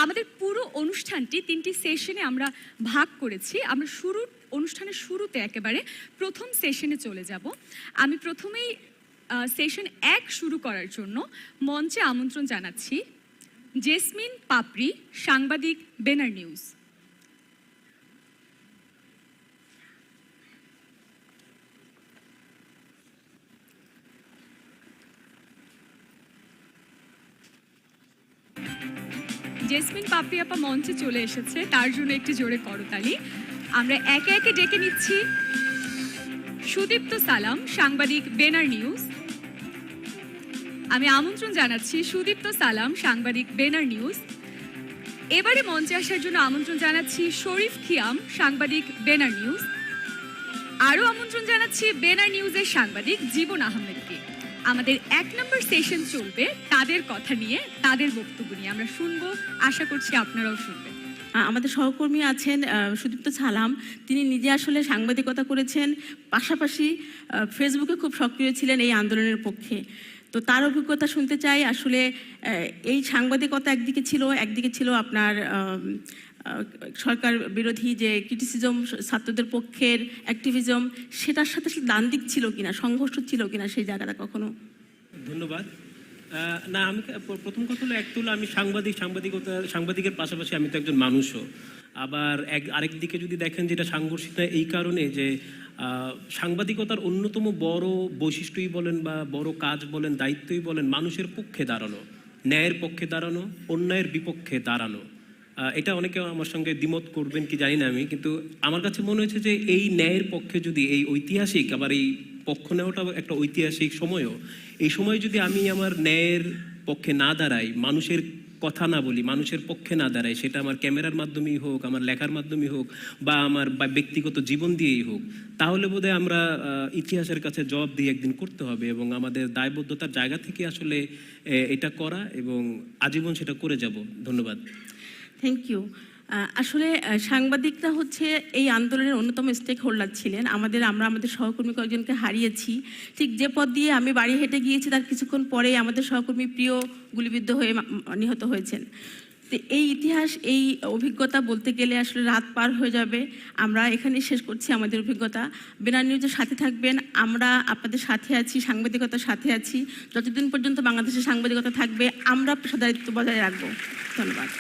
আমাদের পুরো অনুষ্ঠানটি 3টি সেশনে আমরা ভাগ করেছি। আমরা অনুষ্ঠানের শুরুতে একেবারে প্রথম সেশনে চলে যাব। আমি প্রথমেই সেশন 1 শুরু করার জন্য মঞ্চে আমন্ত্রণ জানাচ্ছি জেসমিন পাপড়ি, সাংবাদিক, বেনার নিউজ। জেসমিন পাপড়ি আপা মঞ্চে চলে এসেছে, তার জন্য একটি জোরে করতালি। আমরা একে একে ডেকে নিচ্ছি সুদীপ্ত সালাম, সাংবাদিক, বেনার নিউজ। আমি আমন্ত্রণ জানাচ্ছি সুদীপ্ত সালাম, সাংবাদিক, বেনার নিউজ। এবারে মঞ্চে আসার জন্য আমন্ত্রণ জানাচ্ছি শরীফ খিয়াম, সাংবাদিক, বেনার নিউজ। আরও আমন্ত্রণ জানাচ্ছি বেনার নিউজের সাংবাদিক জীবন আহমেদকে। আমাদের 1 নম্বর সেশন চলবে তাদের কথা নিয়ে, তাদের বক্তব্য নিয়ে আমরা শুনবো, আশা করছি আপনারাও শুনবেন। আমাদের সহকর্মী আছেন সুদীপ্ত সালাম, তিনি নিজে আসলে সাংবাদিকতা করেছেন, পাশাপাশি ফেসবুকে খুব সক্রিয় ছিলেন এই আন্দোলনের পক্ষে। তো তার অভিজ্ঞতা শুনতে চাই। আসলে এই সাংবাদিকতা একদিকে ছিল আপনার সরকার বিরোধী যে ক্রিটিসিজম, ছাত্রদের পক্ষের অ্যাক্টিভিজম, সেটার সাথে ডান দিক ছিল কিনা, সংঘর্ষ ছিল কিনা সেই জায়গাটা কখনো? ধন্যবাদ। না, আমি প্রথম কথা হলো আমি সাংবাদিকের পাশাপাশি আমি তো একজন মানুষও। আবার আরেক দিকে যদি দেখেন যেটা সাংঘর্ষিকতা এই কারণে যে সাংবাদিকতার অন্যতম বড় বৈশিষ্ট্যই বলেন বা বড় কাজ বলেন, দায়িত্বই বলেন, মানুষের পক্ষে দাঁড়ানো, ন্যায়ের পক্ষে দাঁড়ানো, অন্যায়ের বিপক্ষে দাঁড়ানো। এটা অনেকে আমার সঙ্গে দ্বিমত করবেন কি জানি না আমি, কিন্তু আমার কাছে মনে হয়েছে যে এই ন্যায়ের পক্ষে যদি এই ঐতিহাসিক, আবার এই পক্ষ নেওয়াটা একটা ঐতিহাসিক সময়ও, এই সময় যদি আমি আমার ন্যায়ের পক্ষে না দাঁড়াই, মানুষের কথা না বলি, মানুষের পক্ষে না দাঁড়াই, সেটা আমার ক্যামেরার মাধ্যমেই হোক, আমার লেখার মাধ্যমেই হোক, বা আমার ব্যক্তিগত জীবন দিয়েই হোক, তাহলে বোধহয় আমরা ইতিহাসের কাছে জবাব দিয়ে একদিন করতে হবে। এবং আমাদের দায়বদ্ধতার জায়গা থেকে আসলে এটা করা, এবং আজীবন সেটা করে যাব। ধন্যবাদ। Thank you. আসলে সাংবাদিকরা হচ্ছে এই আন্দোলনের অন্যতম স্টেক হোল্ডার ছিলেন। আমরা আমাদের সহকর্মী কয়েকজনকে হারিয়েছি। ঠিক যে পথ দিয়ে আমি বাড়ি হেঁটে গিয়েছি, তার কিছুক্ষণ পরেই আমাদের সহকর্মী প্রিয় গুলিবিদ্ধ হয়ে নিহত হয়েছেন। তো এই ইতিহাস, এই অভিজ্ঞতা বলতে গেলে আসলে রাত পার হয়ে যাবে। আমরা এখানে শেষ করছি আমাদের অভিজ্ঞতা। বেনার নিউজের সাথে থাকবেন, আমরা আপনাদের সাথে আছি, সাংবাদিকতার সাথে আছি। যতদিন পর্যন্ত বাংলাদেশের সাংবাদিকতা থাকবে, আমরা পেশাদারিত্ব বজায় রাখবো। ধন্যবাদ।